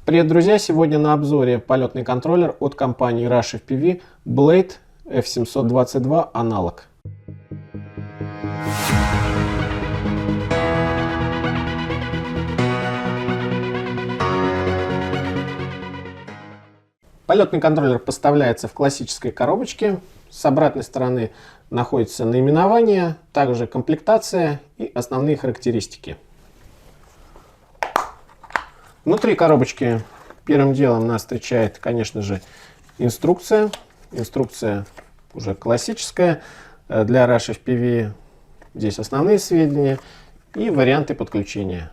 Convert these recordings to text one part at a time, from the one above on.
Привет, друзья! Сегодня на обзоре полетный контроллер от компании Rush FPV Blade F722 аналог. Полетный контроллер поставляется в классической коробочке. С обратной стороны находится наименование, также комплектация и основные характеристики. Внутри коробочки первым делом нас встречает, конечно же, инструкция. Инструкция уже классическая для Rush FPV. Здесь основные сведения и варианты подключения.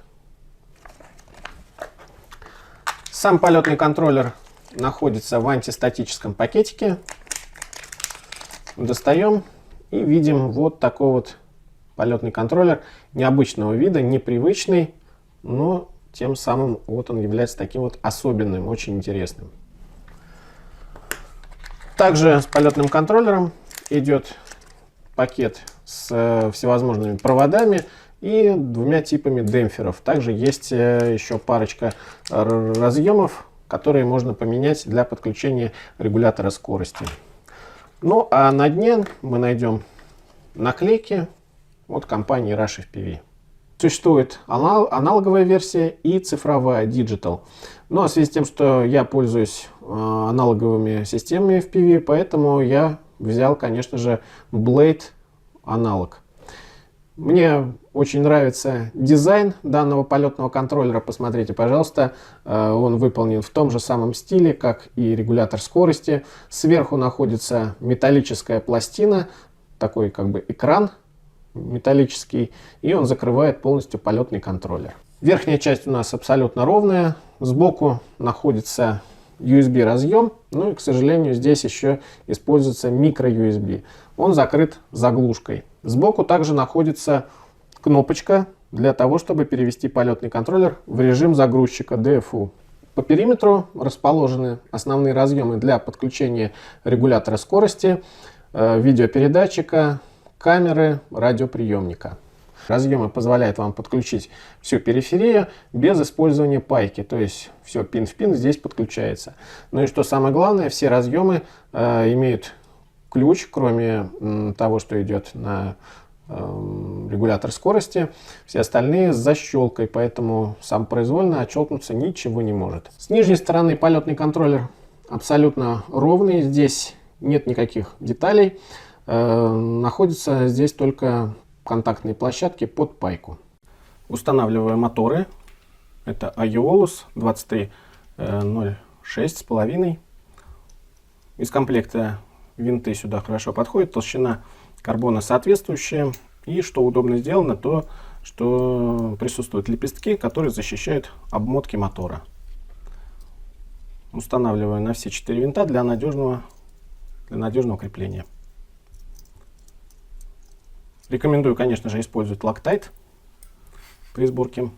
Сам полетный контроллер находится в антистатическом пакетике. Достаем и видим вот такой вот полетный контроллер необычного вида, непривычный, но тем самым вот он является таким вот особенным, очень интересным. Также с полетным контроллером идет пакет с всевозможными проводами и двумя типами демпферов. Также есть еще парочка разъемов, которые можно поменять для подключения регулятора скорости. Ну а на дне мы найдем наклейки от компании Rush FPV. Существует аналоговая версия и цифровая Digital. Ну а в связи с тем, что я пользуюсь аналоговыми системами FPV, поэтому я взял, конечно же, Blade аналог. Мне очень нравится дизайн данного полетного контроллера. Посмотрите, пожалуйста, он выполнен в том же самом стиле, как и регулятор скорости. Сверху находится металлическая пластина, такой как бы экран металлический, и он закрывает полностью полетный контроллер. Верхняя часть у нас абсолютно ровная. Сбоку находится USB разъем, ну и, к сожалению, здесь еще используется micro USB. Он закрыт заглушкой. Сбоку также находится кнопочка для того, чтобы перевести полетный контроллер в режим загрузчика DFU. По периметру расположены основные разъемы для подключения регулятора скорости, видеопередатчика, камеры, радиоприемника. Разъемы позволяют вам подключить всю периферию без использования пайки, то есть все пин в пин здесь подключается. Ну и что самое главное, все разъемы имеют ключ, кроме того, что идет на регулятор скорости, все остальные с защелкой, поэтому сам произвольно отщелкнуться ничего не может. С нижней стороны полетный контроллер абсолютно ровный, здесь нет никаких деталей. Находятся здесь только контактные площадки под пайку. Устанавливаю моторы. Это Aeolus 2306 с половиной. Из комплекта винты сюда хорошо подходят. Толщина карбона соответствующая. И что удобно сделано, то что присутствуют лепестки, которые защищают обмотки мотора. Устанавливаю на все 4 винта для надежного крепления. Рекомендую, конечно же, использовать Loctite при сборке.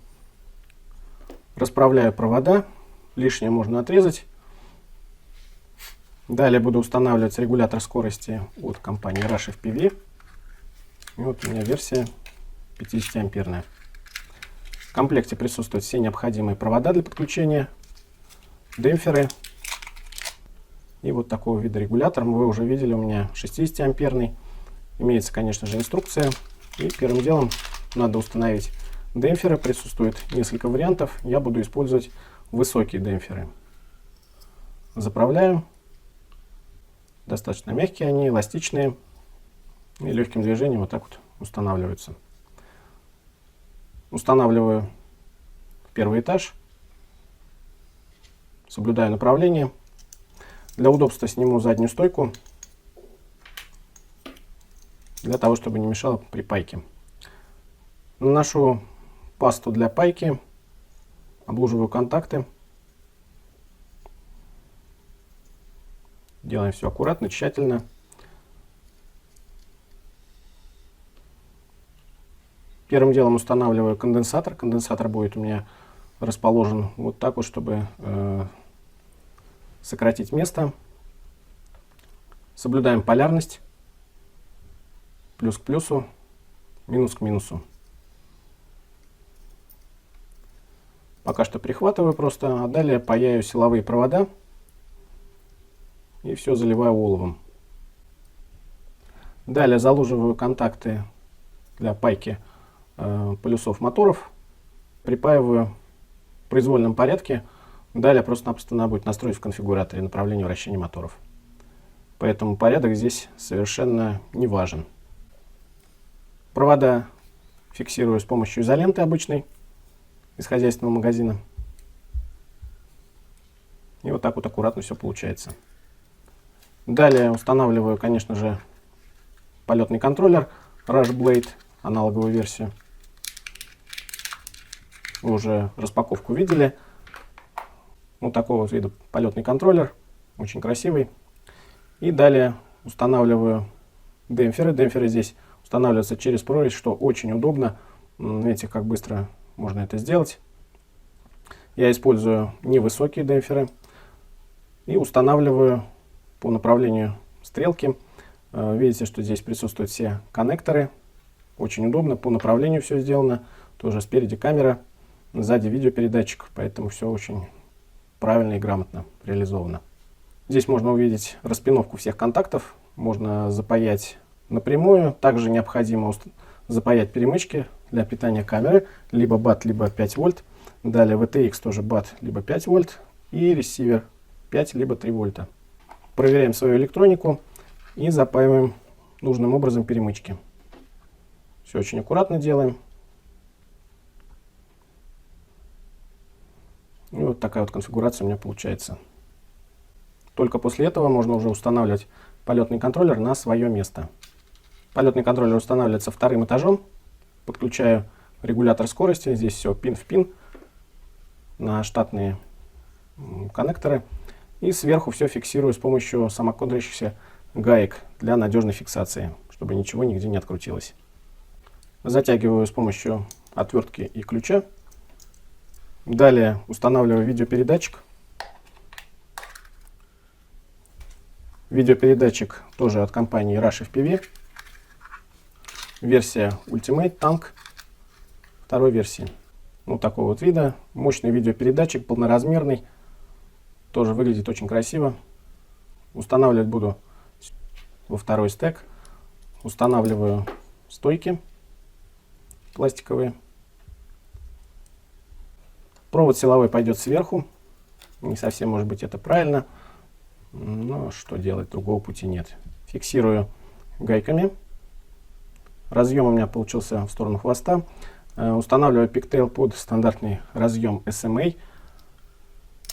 Расправляю провода, лишнее можно отрезать. Далее буду устанавливать регулятор скорости от компании Rush FPV. И вот у меня версия 50-амперная. В комплекте присутствуют все необходимые провода для подключения, демпферы и вот такого вида регулятор. Вы уже видели, у меня 60-амперный. Имеется, конечно же, инструкция. И первым делом надо установить демпферы. Присутствует несколько вариантов. Я буду использовать высокие демпферы. Заправляю. Достаточно мягкие они, эластичные. И легким движением вот так вот устанавливаются. Устанавливаю первый этаж. Соблюдаю направление. Для удобства сниму заднюю стойку, для того, чтобы не мешало при пайке. Наношу пасту для пайки, облуживаю контакты. Делаем все аккуратно, тщательно. Первым делом устанавливаю конденсатор. Конденсатор будет у меня расположен вот так вот, чтобы сократить место. Соблюдаем полярность. Плюс к плюсу, минус к минусу. Пока что прихватываю просто, а далее паяю силовые провода и все заливаю оловом. Далее залуживаю контакты для пайки полюсов моторов, припаиваю в произвольном порядке. Далее просто-напросто надо будет настроить в конфигураторе направление вращения моторов. Поэтому порядок здесь совершенно не важен. Провода фиксирую с помощью изоленты обычной из хозяйственного магазина. И вот так вот аккуратно все получается. Далее устанавливаю, конечно же, полетный контроллер Rush Blade, аналоговую версию. Вы уже распаковку видели. Вот такого вот вида полетный контроллер, очень красивый. И далее устанавливаю демпферы. Демпферы здесь устанавливаются через прорезь, что очень удобно. Видите, как быстро можно это сделать. Я использую невысокие демпферы и устанавливаю по направлению стрелки. Видите, что здесь присутствуют все коннекторы. Очень удобно, по направлению все сделано. Тоже спереди камера, сзади видеопередатчик, поэтому все очень правильно и грамотно реализовано. Здесь можно увидеть распиновку всех контактов, можно запаять напрямую. Также необходимо запаять перемычки для питания камеры, либо бат, либо 5 вольт. Далее VTX тоже бат, либо 5 вольт. И ресивер 5, либо 3 вольта. Проверяем свою электронику и запаиваем нужным образом перемычки. Все очень аккуратно делаем. И вот такая вот конфигурация у меня получается. Только после этого можно уже устанавливать полетный контроллер на свое место. Полетный контроллер устанавливается вторым этажом. Подключаю регулятор скорости. Здесь все пин в пин на штатные коннекторы. И сверху все фиксирую с помощью самокрутящихся гаек для надежной фиксации, чтобы ничего нигде не открутилось. Затягиваю с помощью отвертки и ключа. Далее устанавливаю видеопередатчик. Видеопередатчик тоже от компании Rush FPV. Версия Ultimate Tank второй версии. Вот такого вот вида. Мощный видеопередатчик, полноразмерный. Тоже выглядит очень красиво. Устанавливать буду во второй стек. Устанавливаю стойки пластиковые. Провод силовой пойдет сверху. Не совсем, может быть, это правильно. Но что делать, другого пути нет. Фиксирую гайками. Разъем у меня получился в сторону хвоста. Устанавливаю пиктейл под стандартный разъем SMA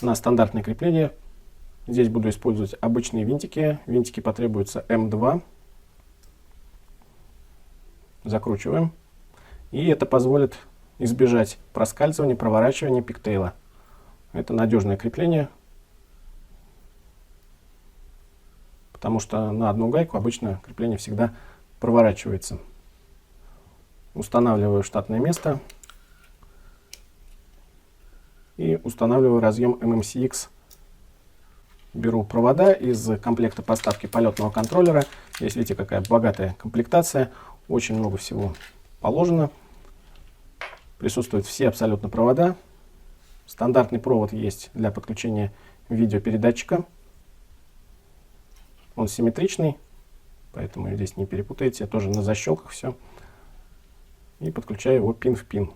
на стандартное крепление. Здесь буду использовать обычные винтики. Винтики потребуются М2. Закручиваем. И это позволит избежать проскальзывания, проворачивания пиктейла. Это надежное крепление, потому что на одну гайку обычно крепление всегда проворачивается. Устанавливаю штатное место и устанавливаю разъем MMCX. Беру провода из комплекта поставки полетного контроллера. Здесь видите, какая богатая комплектация, очень много всего положено. Присутствуют все абсолютно провода. Стандартный провод есть для подключения видеопередатчика. Он симметричный, поэтому здесь не перепутаете. Тоже на защелках все. И подключаю его пин в пин.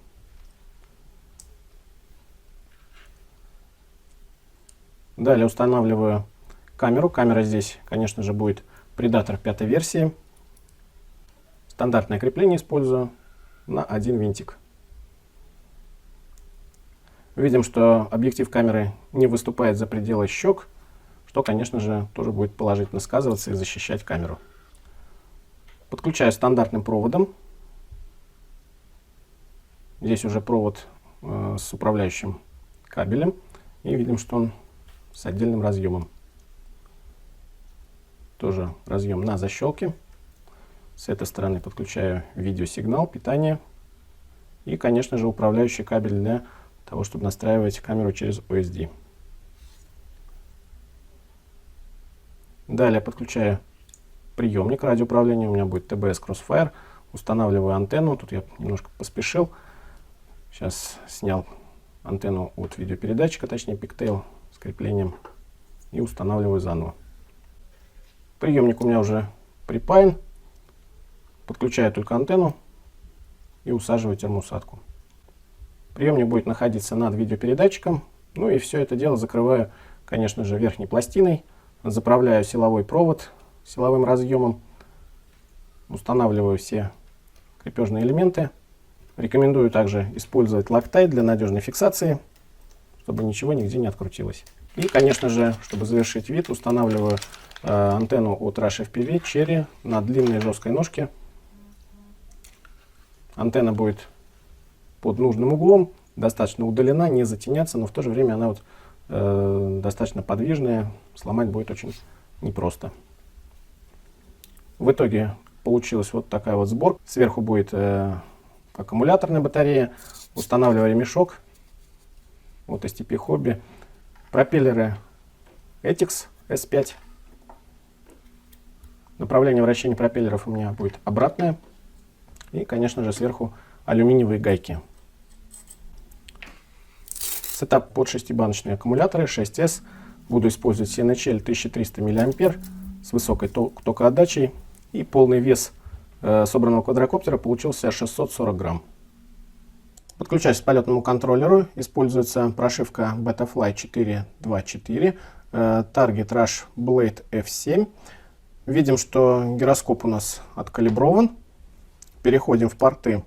Далее устанавливаю камеру. Камера здесь, конечно же, будет Predator 5 версии. Стандартное крепление использую на один винтик. Видим, что объектив камеры не выступает за пределы щек, что, конечно же, тоже будет положительно сказываться и защищать камеру. Подключаю стандартным проводом. Здесь уже провод с управляющим кабелем. И видим, что он с отдельным разъемом. Тоже разъем на защелке. С этой стороны подключаю видеосигнал, питание. И, конечно же, управляющий кабель для того, чтобы настраивать камеру через OSD. Далее подключаю приемник радиоуправления. У меня будет TBS Crossfire. Устанавливаю антенну. Тут я немножко поспешил. Сейчас снял антенну от видеопередатчика, точнее пиктейл с креплением, и устанавливаю заново. Приемник у меня уже припаян. Подключаю только антенну и усаживаю термоусадку. Приемник будет находиться над видеопередатчиком. Ну и все это дело закрываю, конечно же, верхней пластиной. Заправляю силовой провод силовым разъемом. Устанавливаю все крепежные элементы. Рекомендую также использовать Loctite для надежной фиксации, чтобы ничего нигде не открутилось. И, конечно же, чтобы завершить вид, устанавливаю антенну от Rush FPV Cherry на длинной жесткой ножке. Антенна будет под нужным углом, достаточно удалена, не затеняться, но в то же время она вот, достаточно подвижная, сломать будет очень непросто. В итоге получилась вот такая вот сборка. Сверху будет аккумуляторная батарея, устанавливаю ремешок от STP Hobby, пропеллеры Etix S5. Направление вращения пропеллеров у меня будет обратное. И, конечно же, сверху алюминиевые гайки. Сетап под 6-баночные аккумуляторы 6S. Буду использовать CNHL 1300 мА с высокой токоотдачей. И полный вес собранного квадрокоптера получился 640 грамм. Подключаюсь к полетному контроллеру. Используется прошивка Betafly 4.2.4. Target Rush Blade F7. Видим, что гироскоп у нас откалиброван. Переходим в порты.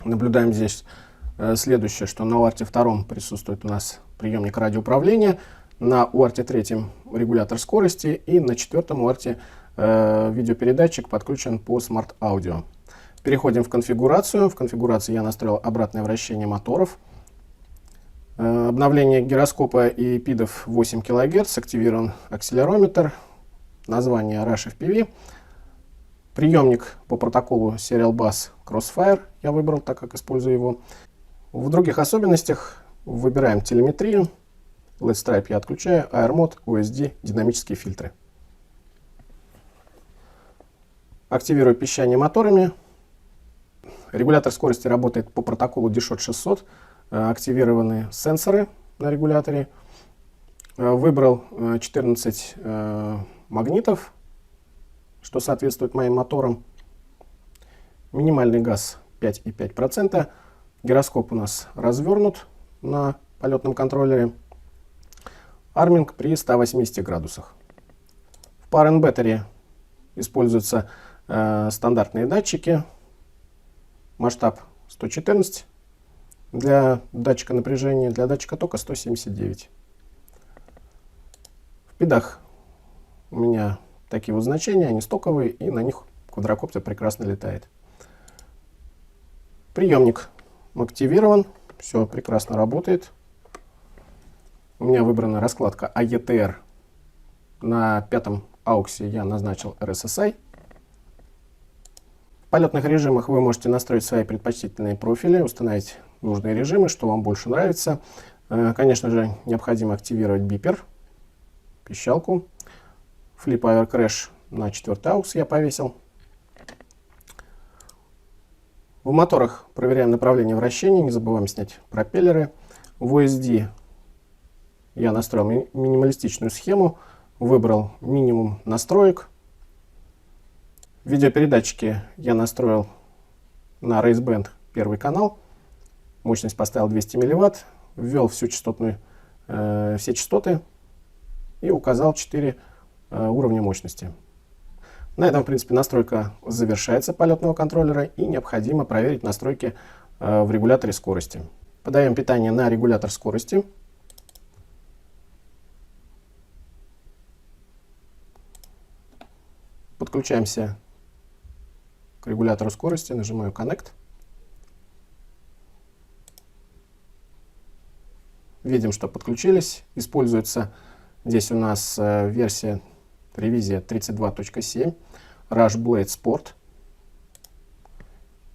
Наблюдаем здесь следующее, что на UART 2 присутствует у нас приемник радиоуправления, на UART 3 регулятор скорости и на 4 UART видеопередатчик подключен по Smart Audio. Переходим в конфигурацию. В конфигурации я настроил обратное вращение моторов. Обновление гироскопа и пидов 8 кГц. Активирован акселерометр. Название Rush FPV. Приемник по протоколу Serial Bus Crossfire я выбрал, так как использую его. В других особенностях выбираем телеметрию. LED Stripe я отключаю. AR Mode, OSD, динамические фильтры. Активирую пищание моторами. Регулятор скорости работает по протоколу DShot 600. Активированы сенсоры на регуляторе. Выбрал 14 магнитов, что соответствует моим моторам. Минимальный газ 5,5%. Гироскоп у нас развернут на полетном контроллере. Арминг при 180 градусах. В Power and Battery используются стандартные датчики. Масштаб 114. Для датчика напряжения, для датчика тока 179. В пидах у меня такие вот значения, они стоковые, и на них квадрокоптер прекрасно летает. Приемник активирован, все прекрасно работает. У меня выбрана раскладка AETR. На 5-м AUX я назначил RSSI. В полетных режимах вы можете настроить свои предпочтительные профили, установить нужные режимы, что вам больше нравится. Конечно же, необходимо активировать бипер, пищалку. Flip Air Crash на 4-й AUX я повесил. В моторах проверяем направление вращения, не забываем снять пропеллеры. В OSD я настроил минималистичную схему, выбрал минимум настроек. В видеопередатчике я настроил на Raceband первый канал, мощность поставил 200 мВт, ввел все частоты и указал 4 уровня мощности. На этом, в принципе, настройка завершается полетного контроллера, и необходимо проверить настройки в регуляторе скорости. Подаем питание на регулятор скорости. Подключаемся к регулятору скорости, нажимаю Connect. Видим, что подключились. Используется здесь у нас версия ревизия 32.7 Rush Blade Sport.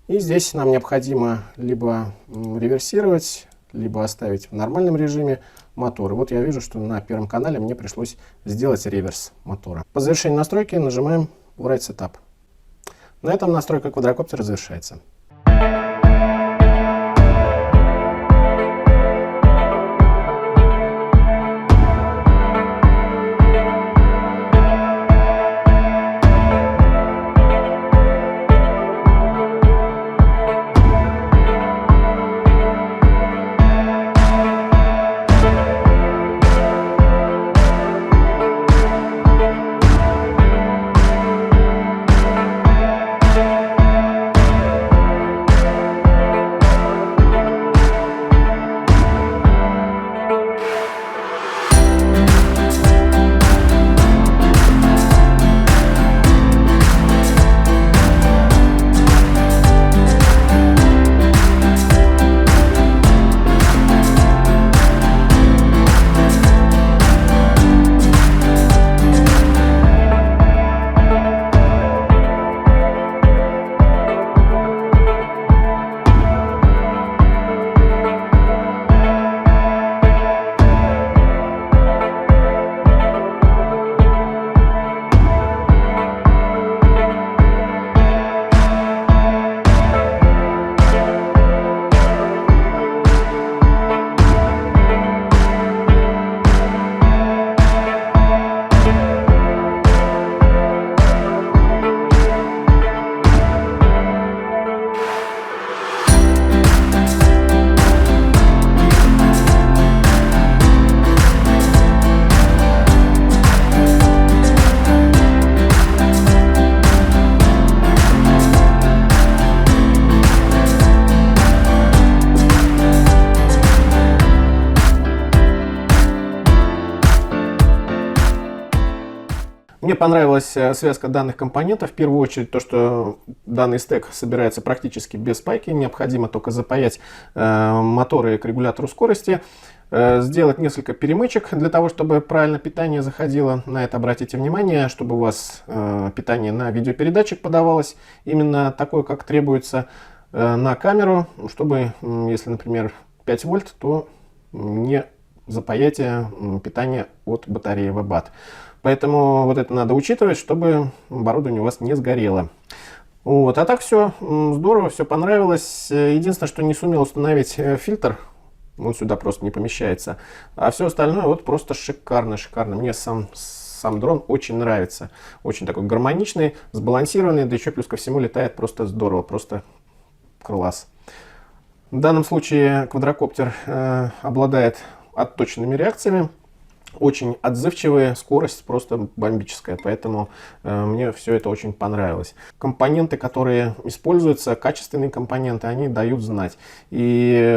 И здесь нам необходимо либо реверсировать, либо оставить в нормальном режиме мотор. И вот я вижу, что на первом канале мне пришлось сделать реверс мотора. По завершению настройки нажимаем Write Setup. На этом настройка квадрокоптера завершается. Мне понравилась связка данных компонентов. В первую очередь то, что данный стек собирается практически без пайки. Необходимо только запаять моторы к регулятору скорости. Сделать несколько перемычек для того, чтобы правильно питание заходило. На это обратите внимание, чтобы у вас питание на видеопередатчик подавалось именно такое, как требуется на камеру, чтобы, если, например, 5 вольт, то не запаяйте питание от батареи WebBat. Поэтому вот это надо учитывать, чтобы оборудование у вас не сгорело. Вот. А так все здорово, все понравилось. Единственное, что не сумел установить фильтр. Он сюда просто не помещается. А все остальное вот просто шикарно, шикарно. Мне сам дрон очень нравится. Очень такой гармоничный, сбалансированный, да еще плюс ко всему летает просто здорово, просто класс. В данном случае квадрокоптер обладает отточенными реакциями. Очень отзывчивая, скорость просто бомбическая, поэтому мне все это очень понравилось. Компоненты, которые используются, качественные компоненты, они дают знать. И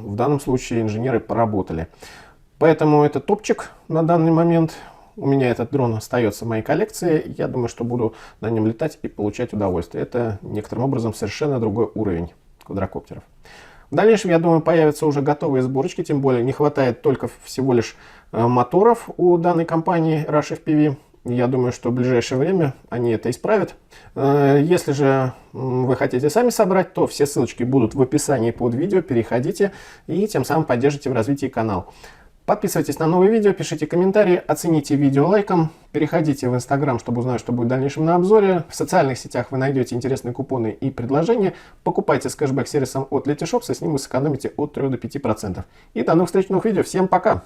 в данном случае инженеры поработали. Поэтому это топчик на данный момент. У меня этот дрон остается в моей коллекции. Я думаю, что буду на нем летать и получать удовольствие. Это некоторым образом совершенно другой уровень квадрокоптеров. В дальнейшем, я думаю, появятся уже готовые сборочки, тем более не хватает только всего лишь моторов у данной компании Rush FPV. Я думаю, что в ближайшее время они это исправят. Если же вы хотите сами собрать, то все ссылочки будут в описании под видео. Переходите и тем самым поддержите в развитии канал. Подписывайтесь на новые видео, пишите комментарии, оцените видео лайком. Переходите в Instagram, чтобы узнать, что будет в дальнейшем на обзоре. В социальных сетях вы найдете интересные купоны и предложения. Покупайте с кэшбэк-сервисом от Letyshops, и с ним вы сэкономите от 3 до 5%. И до новых встреч в новых видео. Всем пока!